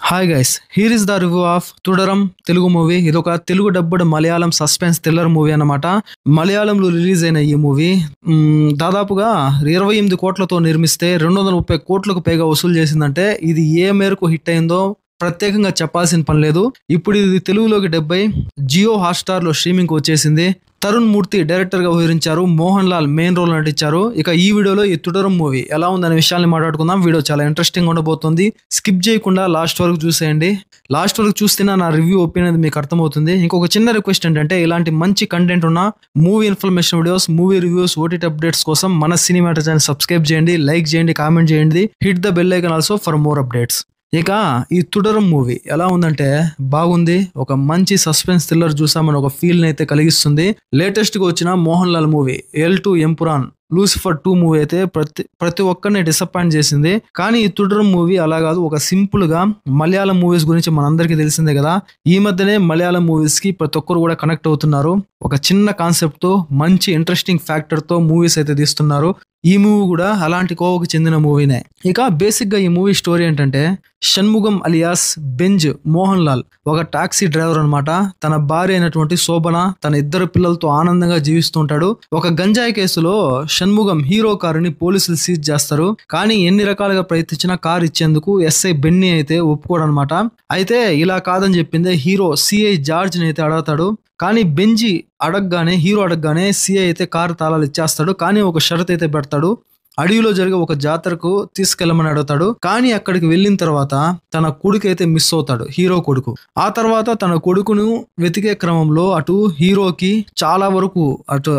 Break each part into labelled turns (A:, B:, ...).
A: Hi guys, here is the review of Thudarum Telugu movie. ఇది ఒక Telugu dubbed Malayalam suspense thriller movie అన్నమాట. మలయాళంలో రిలీజ్ అయిన ఈ మూవీ దాదాపుగా 28 కోట్లతో నిర్మిస్తే 230 కోట్లకు పైగా వసూలు చేసిందంటే ఇది ఏ మేరకు హిట్ అయిందో ప్రత్యేకంగా చెప్పాల్సిన పని లేదు. ఇప్పుడు ఇది తెలుగులోకి 70 జియో హాట్స్టార్ లో స్ట్రీమింగ్ వచ్చేసింది. తరుణ్ మూర్తి డైరెక్టర్ గా వ్యవహరించారు. మోహన్ లాల్ మెయిన్ రోల్ నటించారు. ఇక ఈ వీడియోలో ఈ తుడరం మూవీ ఎలా ఉందనే విషయాన్ని మాట్లాడుకుందాం. వీడియో చాలా ఇంట్రెస్టింగ్ ఉండబోతుంది. స్కిప్ చేయకుండా లాస్ట్ వరకు చూసేయండి. లాస్ట్ వరకు చూస్తేనే నా రివ్యూ ఒపీనియన్ మీకు అర్థమవుతుంది. ఇంకొక చిన్న రిక్వెస్ట్ ఏంటంటే ఇలాంటి మంచి కంటెంట్ ఉన్న movie information videos, movie reviews, OTT updates కోసం మన సినిమా ఛానల్ సబ్స్క్రైబ్ చేయండి, లైక్ చేయండి, కామెంట్ చేయండి, hit the bell icon also for more updates. ఇక ఈ తుడరం మూవీ ఎలా ఉందంటే బాగుంది. ఒక మంచి సస్పెన్స్ థ్రిల్లర్ చూసామని ఒక ఫీల్ అయితే కలిగిస్తుంది. లేటెస్ట్ గా వచ్చిన Mohan Lal movie L2 Empuraan Lucifer 2 movie అయితే ప్రతి ఒక్కరిని డిసప్పాయింట్ చేసింది. కానీ ఈ తుడరం మూవీ అలా కాదు. ఒక సింపుల్ గా మలయాళం మూవీస్ గురించి మనందరికీ తెలిసిందే కదా. ఈ మధ్యనే మలయాళం మూవీస్ కి ప్రతి ఒక్కరు కూడా కనెక్ట్ అవుతున్నారు. ఒక చిన్న కాన్సెప్ట్ తో మంచి ఇంట్రెస్టింగ్ ఫ్యాక్టర్ తో మూవీస్ అయితే తీస్తున్నారు. ఈ మూవీ కూడా అలాంటి కోవకు చెందిన మూవీనే. ఇక బేసిక్ గా ఈ మూవీ స్టోరీ ఏంటంటే షణ్ముగం అలియాస్ బెంజ్ మోహన్ లాల్ ఒక టాక్సీ డ్రైవర్ అనమాట. తన భార్య అయినటువంటి శోభన, తన 2 పిల్లలతో ఆనందంగా జీవిస్తుంటాడు. ఒక గంజాయి కేసులో షణ్ముగం హీరో కారుని పోలీసులు సీజ్ చేస్తారు. కానీ ఎన్ని రకాలుగా ప్రయత్నించినా కారు ఇచ్చేందుకు ఎస్ఐ బెన్నీ అయితే ఒప్పుకోడనమాట. అయితే ఇలా కాదని చెప్పిందే హీరో సిఐ జార్జ్ ని అయితే అడుగుతాడు. కానీ బెంజి హీరో అడగగానే సిఐ అయితే కారు తాళాలు ఇచ్చేస్తాడు. కానీ ఒక షరత్ అయితే పెడతాడు. అడవిలో జరిగే ఒక జాతరకు తీసుకెళ్లమని అడుగుతాడు. కానీ అక్కడికి వెళ్ళిన తర్వాత తన కొడుకు అయితే మిస్ అవుతాడు, హీరో కొడుకు. ఆ తర్వాత తన కొడుకును వెతికే క్రమంలో అటు హీరోకి చాలా వరకు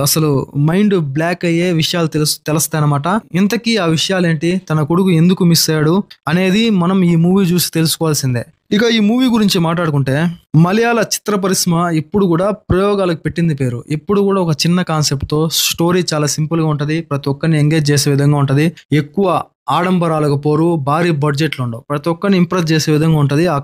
A: అసలు మైండ్ బ్లాక్ అయ్యే విషయాలు తెలుస్తాయన్నమాట. ఇంతకీ ఆ విషయాలేంటి, తన కొడుకు ఎందుకు మిస్ అయ్యాడు అనేది మనం ఈ మూవీ చూసి తెలుసుకోవాల్సిందే. ఇక ఈ మూవీ గురించి మాట్లాడుకుంటే మలయాళ చిత్ర పరిశ్రమ ఇప్పుడు కూడా ప్రయోగాలకు పెట్టింది పేరు. ఇప్పుడు కూడా ఒక చిన్న కాన్సెప్ట్ తో స్టోరీ చాలా సింపుల్ గా ఉంటది. ప్రతి ఒక్కరిని ఎంగేజ్ చేసే విధంగా ఉంటది. ఎక్కువ ఆడంబరాలకు పోరు, భారీ బడ్జెట్లు ఉండవు. ప్రతి ఒక్కరిని ఇంప్రెస్ చేసే విధంగా ఉంటది ఆ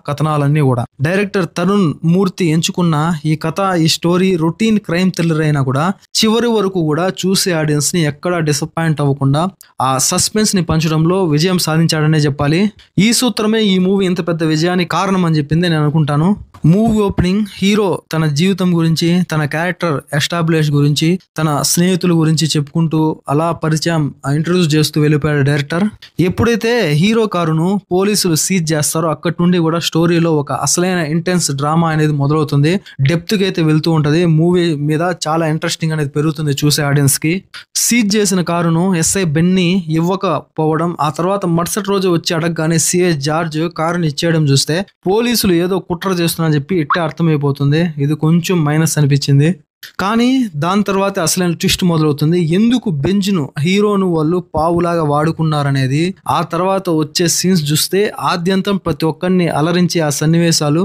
A: కథనాలన్నీ కూడా. డైరెక్టర్ తరుణ్ మూర్తి ఎంచుకున్న ఈ కథ, ఈ స్టోరీ రొటీన్ క్రైమ్ థ్రిల్లర్ అయినా కూడా చివరి వరకు కూడా చూసే ఆడియన్స్ ని ఎక్కడా డిసప్పాయింట్ అవ్వకుండా ఆ సస్పెన్స్ ని పంచడంలో విజయం సాధించాడనే చెప్పాలి. ఈ సూత్రమే ఈ మూవీ ఇంత పెద్ద విజయానికి కారణం అని చెప్పింది నేను అనుకుంటాను. మూవీ ఓపెనింగ్ హీరో తన జీవితం గురించి, తన క్యారెక్టర్ ఎస్టాబ్లిష్ గురించి, తన స్నేహితుల గురించి చెప్పుకుంటూ అలా పరిచయం ఇంట్రొడ్యూస్ చేస్తూ వెళ్ళిపోయాడు డైరెక్టర్. ఎప్పుడైతే హీరో కారును పోలీసులు సీజ్ చేస్తారో అక్కడి నుండి కూడా స్టోరీలో ఒక అసలైన ఇంటెన్స్ డ్రామా అనేది మొదలవుతుంది. డెప్త్ కి అయితే వెళ్తూ ఉంటది. మూవీ మీద చాలా ఇంట్రెస్టింగ్ అనేది పెరుగుతుంది చూసే ఆడియన్స్ కి. సీజ్ చేసిన కారును ఎస్ఐ బెన్నీ ఇవ్వకపోవడం, ఆ తర్వాత మరుసటి రోజు వచ్చి అడగగానే సిఐ జార్జ్ కారుని ఇచ్చేయడం చూస్తే పోలీసులు ఏదో కుట్ర చేస్తున్నారని చెప్పి ఇట్టే అర్థమైపోతుంది. ఇది కొంచెం మైనస్ అనిపించింది. కానీ దాని తర్వాత అసలైన ట్విస్ట్ మొదలవుతుంది. ఎందుకు బెంజ్ను హీరోను వాళ్ళు పావులాగా వాడుకున్నారనేది. ఆ తర్వాత వచ్చే సీన్స్ చూస్తే ఆద్యంతం ప్రతి ఒక్కరిని అలరించి ఆ సన్నివేశాలు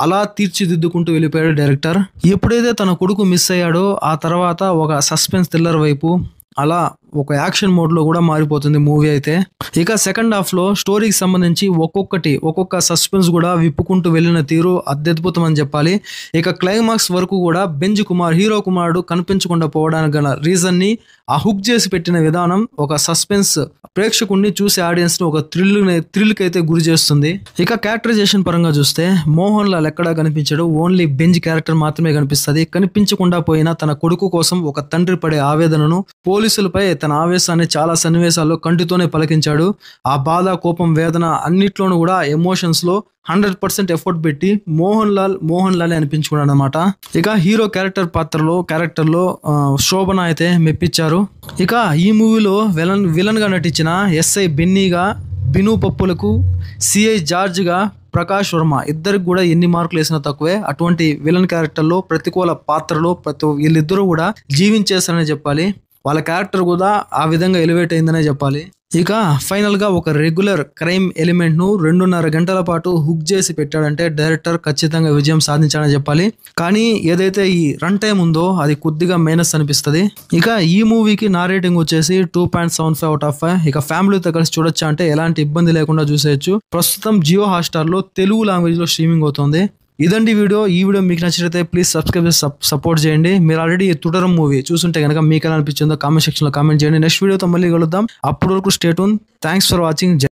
A: అలా తీర్చిదిద్దుకుంటూ వెళ్ళిపోయాడు డైరెక్టర్. ఎప్పుడైతే తన కొడుకు మిస్ అయ్యాడో ఆ తర్వాత ఒక సస్పెన్స్ థ్రిల్లర్ వైపు అలా ఒక యాక్షన్ మోడ్ లో కూడా మారిపోతుంది మూవీ అయితే. ఇక సెకండ్ హాఫ్ లో స్టోరీకి సంబంధించి ఒక్కొక్క సస్పెన్స్ కూడా విప్పుకుంటూ వెళ్ళిన తీరు అత్యద్భుతం అని చెప్పాలి. ఇక క్లైమాక్స్ వరకు కూడా బెంజ్ హీరో కుమారుడు కనిపించకుండా పోవడానికి గల రీజన్ ని ఆ హుక్ చేసి పెట్టిన విధానం ఒక సస్పెన్స్ ప్రేక్షకుడిని చూసే ఆడియన్స్ ని ఒక థ్రిల్ కి అయితే గురి చేస్తుంది. ఇక క్యారెక్టరైజేషన్ పరంగా చూస్తే మోహన్ లాల్ ఎక్కడా కనిపించాడు. ఓన్లీ బెంజ్ క్యారెక్టర్ మాత్రమే కనిపిస్తుంది. కనిపించకుండా పోయిన తన కొడుకు కోసం ఒక తండ్రి పడే ఆవేదనను, పోలీసులపై తన ఆవేశాన్ని చాలా సన్నివేశాల్లో కంటితోనే పలికించాడు. ఆ బాధ, కోపం, వేదన అన్నిట్లోనూ కూడా ఎమోషన్స్ లో 100% ఎఫర్ట్ పెట్టి మోహన్ లాల్ అనిపించుకున్నాడు అనమాట. ఇక హీరో క్యారెక్టర్ లో శోభన అయితే మెప్పించారు. ఇక ఈ మూవీలో విలన్ గా నటించిన ఎస్ఐ బెన్నీగా బిను పప్పులకు, సిఐ జార్జ్ గా ప్రకాష్ వర్మ, ఇద్దరికి కూడా ఎన్ని మార్కులు వేసినా తక్కువే. అటువంటి విలన్ క్యారెక్టర్ లో ప్రతికూల పాత్రలో వీళ్ళిద్దరూ కూడా జీవించేస్తారని చెప్పాలి. వాళ్ళ క్యారెక్టర్ కూడా ఆ విధంగా ఎలివేట్ అయిందనే చెప్పాలి. ఇక ఫైనల్ గా ఒక రెగ్యులర్ క్రైమ్ ఎలిమెంట్ ను 2.5 గంటల పాటు హుక్ చేసి పెట్టాడంటే డైరెక్టర్ ఖచ్చితంగా విజయం సాధించాడని చెప్పాలి. కానీ ఏదైతే ఈ రన్ టైం ఉందో అది కొద్దిగా మైనస్ అనిపిస్తుంది. ఇక ఈ మూవీకి నా రేటింగ్ వచ్చేసి 2.75 out of 5. ఇక ఫ్యామిలీతో కలిసి చూడొచ్చా అంటే ఎలాంటి ఇబ్బంది లేకుండా చూసేయచ్చు. ప్రస్తుతం జియో హాట్స్టార్ లో తెలుగు లాంగ్వేజ్ లో స్ట్రీమింగ్ అవుతుంది. ఇదండి వీడియో. ఈ వీడియో మీకు నచ్చినట్లయితే ప్లీజ్ సబ్స్క్రైబ్ చేసి సపోర్ట్ చేయండి. మీరు ఆల్రెడీ తుడరం మూవీ చూస్తుంటే కనుక మీకు ఎలా అనిపించిందో కామెంట్ సెక్షన్ లో కామెంట్ చేయండి. నెక్స్ట్ వీడియోతో మళ్ళీ కలుద్దాం. అప్పటి వరకు stay tune. Thanks for watching.